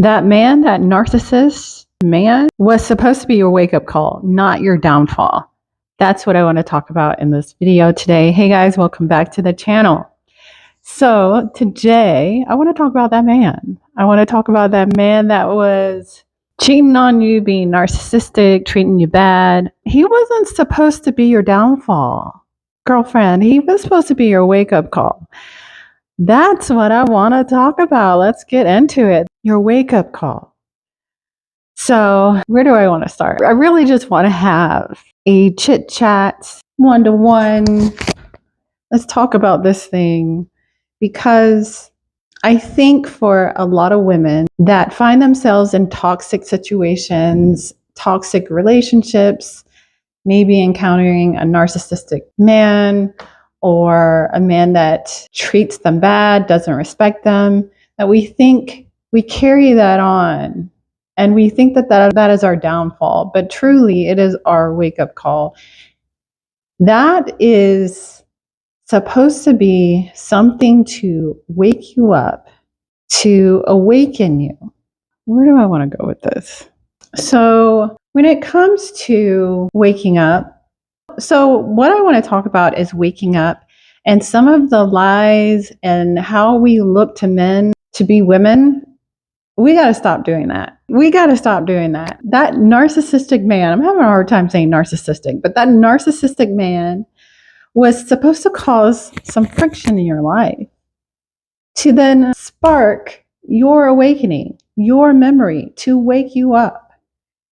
That man, that narcissist man, was supposed to be your wake up call, not your downfall. That's what I want to talk about in this video today. Hey guys, welcome back to the channel. So today I want to talk about that man. I want to talk about that man that was cheating on you, being narcissistic, treating you bad. He wasn't supposed to be your downfall, girlfriend. He was supposed to be your wake up call. That's what I want to talk about. Let's get into it. Your wake up call. So where do I want to start? I really just want to have a chit chat, one-to-one. Let's talk about this thing, because I think for a lot of women that find themselves in toxic situations, toxic relationships, maybe encountering a narcissistic man or a man that treats them bad, doesn't respect them, that we think we carry that on and we think that is our downfall. But truly, it is our wake-up call. That is supposed to be something to wake you up, to awaken you. Where do I want to go with this? So when it comes to waking up, so what I want to talk about is waking up and some of the lies and how we look to men to be women. We got to stop doing that. We got to stop doing that. That narcissistic man, I'm having a hard time saying narcissistic, but that narcissistic man was supposed to cause some friction in your life to then spark your awakening, your memory, to wake you up.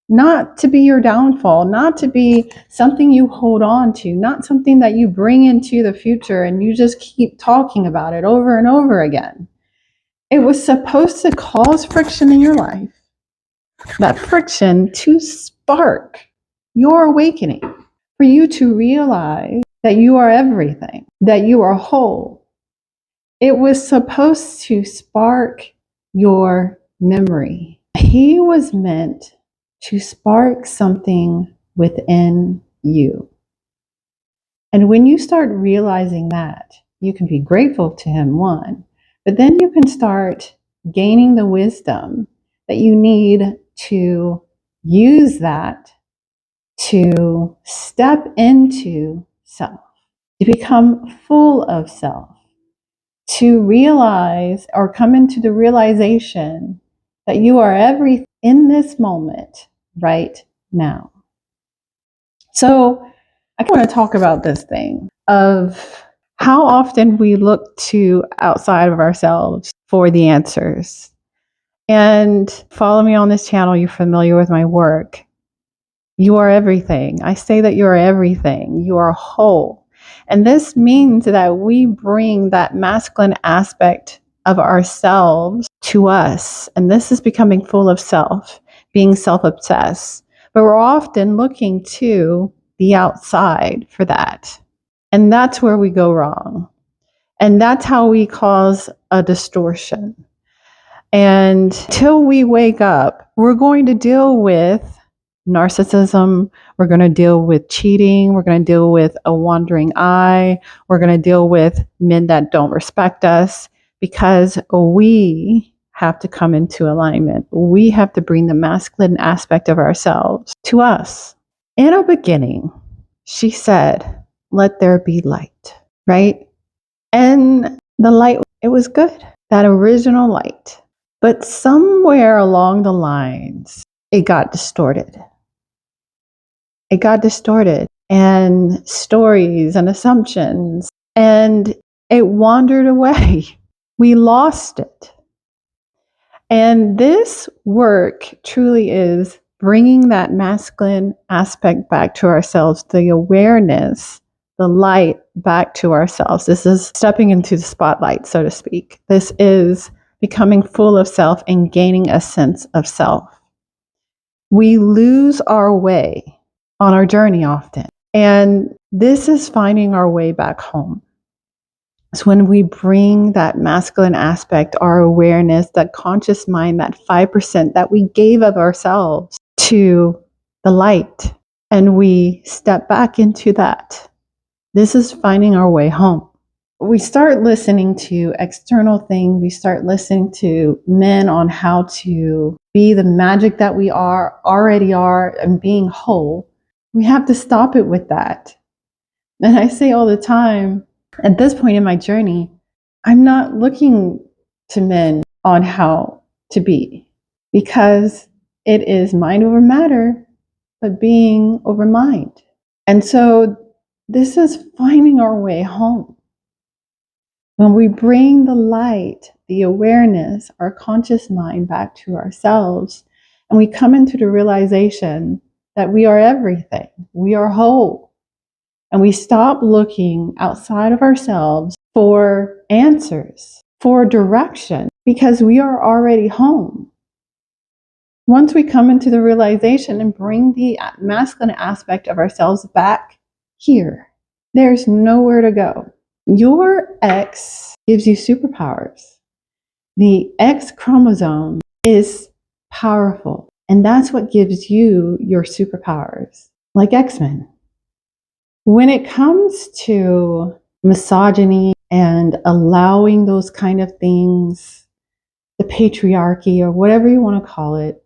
Not to be your downfall, not to be something you hold on to, not something that you bring into the future and you just keep talking about it over and over again. It was supposed to cause friction in your life, that friction to spark your awakening, for you to realize that you are everything, that you are whole. It was supposed to spark your memory. He was meant to spark something within you. And when you start realizing that, you can be grateful to him, one, but then you can start gaining the wisdom that you need to use that to step into self, to become full of self, to realize or come into the realization that you are everything in this moment right now. So I want to talk about this thing of how often we look to outside of ourselves for the answers. And follow me on this channel, you're familiar with my work. You are everything. I say that you are everything. You are whole. And this means that we bring that masculine aspect of ourselves to us. And this is becoming full of self, being self-obsessed. But we're often looking to the outside for that. And that's where we go wrong. And that's how we cause a distortion. And till we wake up, we're going to deal with narcissism, we're going to deal with cheating, we're going to deal with a wandering eye, we're going to deal with men that don't respect us, because we have to come into alignment. We have to bring the masculine aspect of ourselves to us. In a beginning, she said, "Let there be light," right? And the light, it was good, that original light. But somewhere along the lines, it got distorted. It got distorted, and stories and assumptions, and it wandered away. We lost it. And this work truly is bringing that masculine aspect back to ourselves, the awareness, the light back to ourselves. This is stepping into the spotlight, so to speak. This is becoming full of self and gaining a sense of self. We lose our way on our journey often. And this is finding our way back home. It's when we bring that masculine aspect, our awareness, that conscious mind, that 5% that we gave of ourselves to the light, and we step back into that. This is finding our way home. we start listening to external things. We start listening to men on how to be the magic that we already are, and being whole. We have to stop it with that. And I say all the time, at this point in my journey, I'm not looking to men on how to be, because it is mind over matter, but being over mind. And so this is finding our way home. When we bring the light, the awareness, our conscious mind back to ourselves, and we come into the realization that we are everything, we are whole, and we stop looking outside of ourselves for answers, for direction, because we are already home. Once we come into the realization and bring the masculine aspect of ourselves back here, there's nowhere to go. Your X gives you superpowers. The X chromosome is powerful, and that's what gives you your superpowers, like X-Men. When it comes to misogyny and allowing those kind of things, the patriarchy, or whatever you want to call it,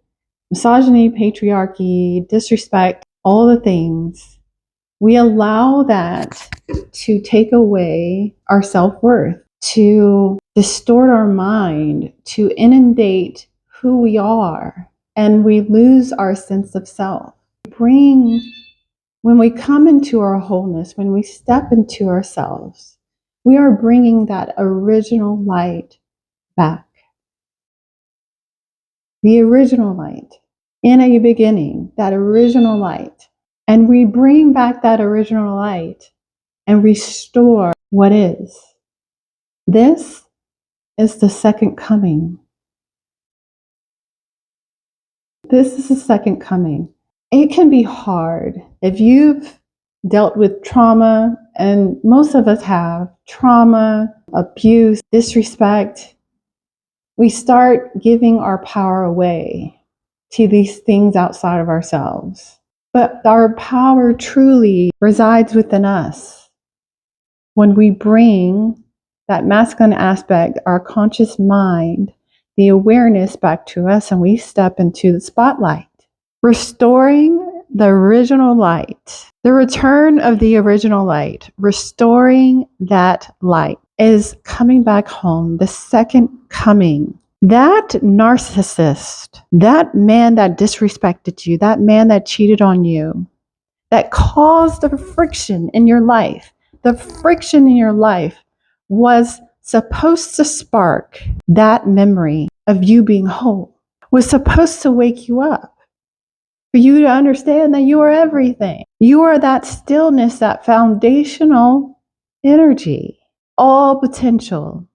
misogyny, patriarchy, disrespect, all the things, we allow that to take away our self-worth, to distort our mind, to inundate who we are, and we lose our sense of self. When we come into our wholeness, when we step into ourselves, we are bringing that original light back. The original light. In a beginning, that original light. And we bring back that original light and restore what is. This is the second coming. This is the second coming. It can be hard if you've dealt with trauma, and most of us have trauma, abuse, disrespect. We start giving our power away to these things outside of ourselves. But our power truly resides within us. When we bring that masculine aspect, our conscious mind, the awareness back to us, and we step into the spotlight. Restoring the original light, the return of the original light, restoring that light is coming back home, the second coming. That narcissist, that man that disrespected you, that man that cheated on you, that caused the friction in your life, the friction in your life was supposed to spark that memory of you being whole, was supposed to wake you up, for you to understand that you are everything. You are that stillness, that foundational energy, all potential.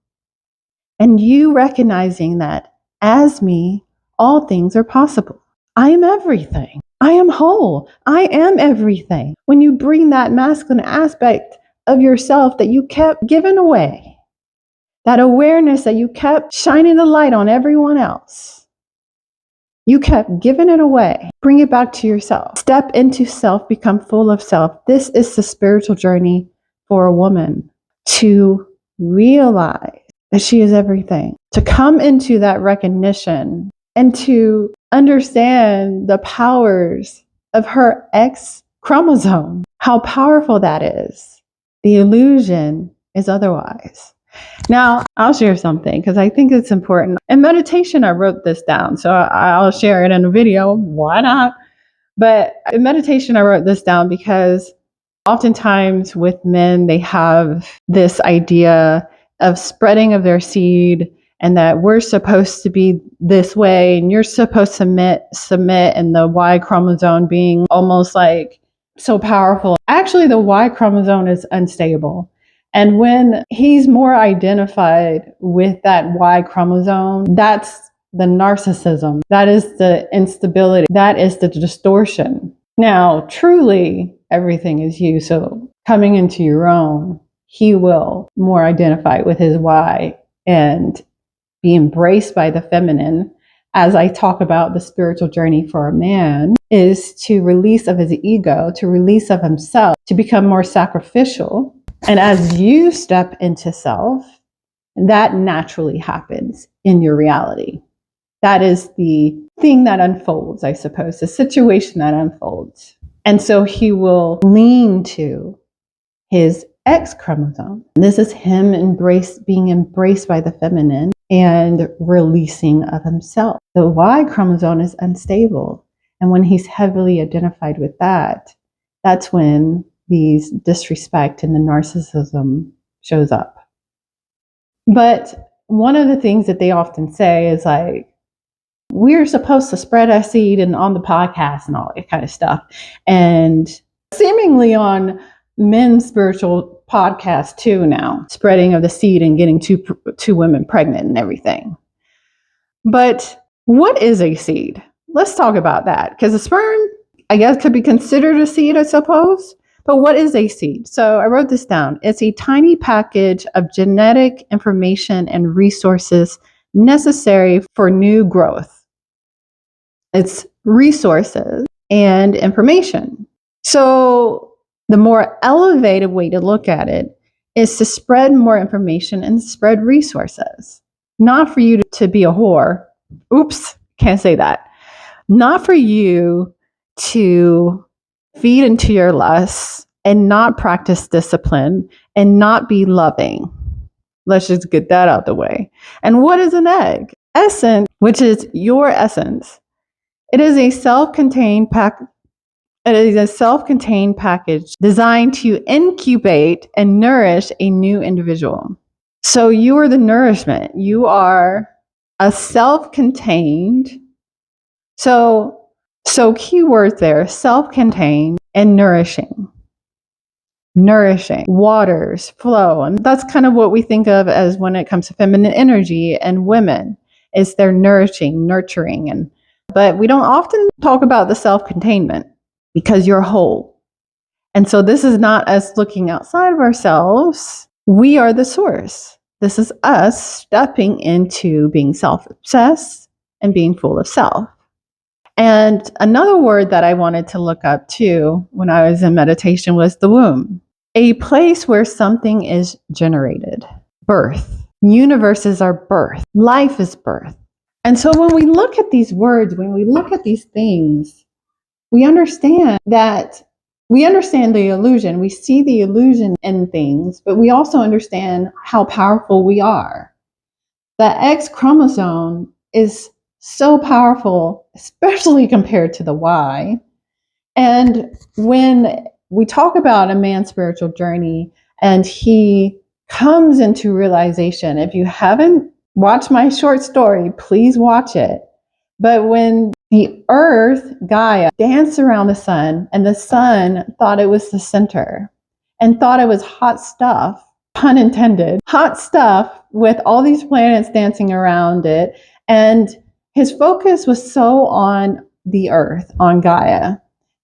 And you recognizing that as me, all things are possible. I am everything. I am whole. I am everything. When you bring that masculine aspect of yourself that you kept giving away, that awareness that you kept shining the light on everyone else, you kept giving it away, bring it back to yourself. Step into self, become full of self. This is the spiritual journey for a woman, to realize that she is everything, to come into that recognition and to understand the powers of her X chromosome, how powerful that is. The illusion is otherwise. Now, I'll share something because I think it's important. In meditation, I wrote this down, so I'll share it in a video. Why not? But in meditation, I wrote this down because oftentimes with men, they have this idea of spreading of their seed, and that we're supposed to be this way and you're supposed to submit, and the Y chromosome being almost like so powerful. Actually, the Y chromosome is unstable. And when he's more identified with that Y chromosome, that's the narcissism. That is the instability. That is the distortion. Now, truly, everything is you. So coming into your own, he will more identify with his Y and be embraced by the feminine. As I talk about the spiritual journey for a man, is to release of his ego, to release of himself, to become more sacrificial, And as you step into self, that naturally happens in your reality. That is the thing that unfolds, I suppose, the situation that unfolds. And so he will lean to his X chromosome. This is him being embraced by the feminine and releasing of himself. The Y chromosome is unstable. And when he's heavily identified with that, that's when these disrespect and the narcissism shows up. But one of the things that they often say is like, we're supposed to spread our seed and on the podcast and all that kind of stuff. And seemingly on men's spiritual podcasts too now, spreading of the seed and getting two women pregnant and everything. But what is a seed? Let's talk about that. Because a sperm, I guess, could be considered a seed, I suppose. But what is a seed? So I wrote this down. It's a tiny package of genetic information and resources necessary for new growth. It's resources and information. So the more elevated way to look at it is to spread more information and spread resources. Not for you to be a whore. Oops, can't say that. Not for you to feed into your lusts and not practice discipline and not be loving. Let's just get that out the way. And what is an egg? Essence, which is your essence. It is a self-contained package designed to incubate and nourish a new individual. So you are the nourishment. You are a self-contained. So key words there, self-contained and nourishing. Nourishing, waters, flow. And that's kind of what we think of as when it comes to feminine energy and women. Is they're nourishing, nurturing. But we don't often talk about the self-containment because you're whole. And so this is not us looking outside of ourselves. We are the source. This is us stepping into being self-obsessed and being full of self. And another word that I wanted to look up too when I was in meditation was the womb. A place where something is generated. Birth. Universes are birth. Life is birth. And so when we look at these words, when we look at these things, we understand the illusion. We see the illusion in things, but we also understand how powerful we are. The X chromosome is so powerful, especially compared to the Y. And when we talk about a man's spiritual journey and he comes into realization, if you haven't watched my short story, please watch it. But when the earth, Gaia, danced around the sun and the sun thought it was the center and thought it was hot stuff, pun intended, hot stuff with all these planets dancing around it. And his focus was so on the earth, on Gaia,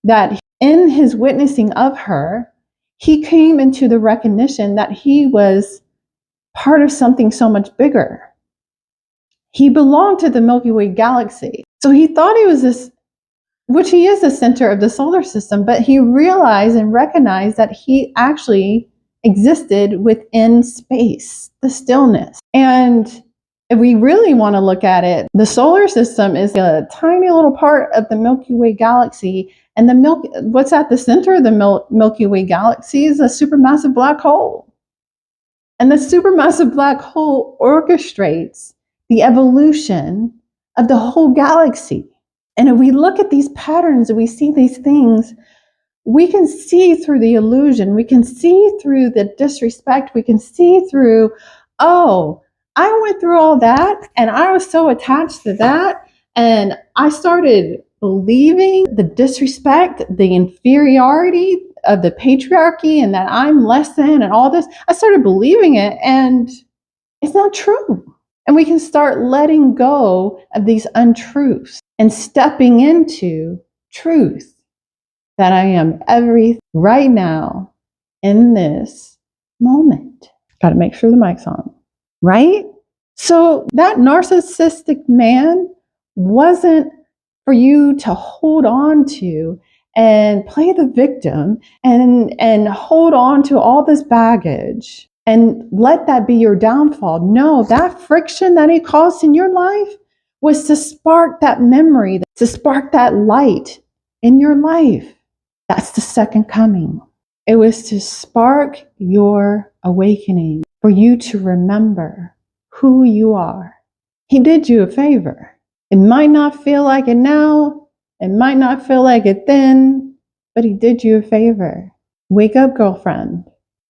that in his witnessing of her, he came into the recognition that he was part of something so much bigger. He belonged to the Milky Way galaxy. So he thought he was this, which he is the center of the solar system, but he realized and recognized that he actually existed within space, the stillness. And if we really want to look at it, the solar system is a tiny little part of the Milky Way galaxy. And what's at the center of the Milky Way galaxy is a supermassive black hole. And the supermassive black hole orchestrates the evolution of the whole galaxy. And if we look at these patterns and we see these things, we can see through the illusion. We can see through the disrespect. We can see through, oh, I went through all that and I was so attached to that. And I started believing the disrespect, the inferiority of the patriarchy and that I'm less than and all this. I started believing it and it's not true. And we can start letting go of these untruths and stepping into truth that I am everything right now in this moment. Got to make sure the mic's on, right? So that narcissistic man wasn't for you to hold on to and play the victim and hold on to all this baggage and let that be your downfall. No, that friction that he caused in your life was to spark that memory, to spark that light in your life. That's the second coming. It was to spark your awakening, for you to remember who you are. He did you a favor. It might not feel like it now, it might not feel like it then, but he did you a favor. Wake up, girlfriend.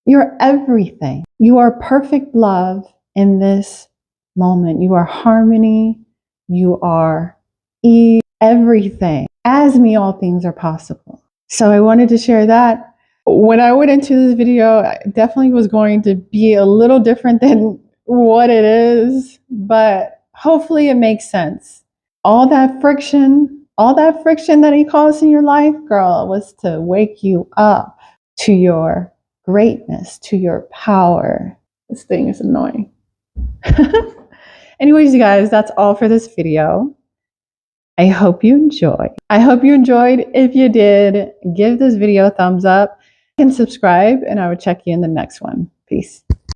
You're everything. You are perfect love in this moment. You are harmony. You are ease, everything. As me, all things are possible. So I wanted to share that. When I went into this video, I definitely was going to be a little different than what it is, but hopefully it makes sense. All that friction that he caused in your life, girl, was to wake you up to your greatness, to your power. This thing is annoying. Anyways, you guys, that's all for this video. I hope you enjoyed. If you did, give this video a thumbs up and subscribe, and I will check you in the next one. Peace.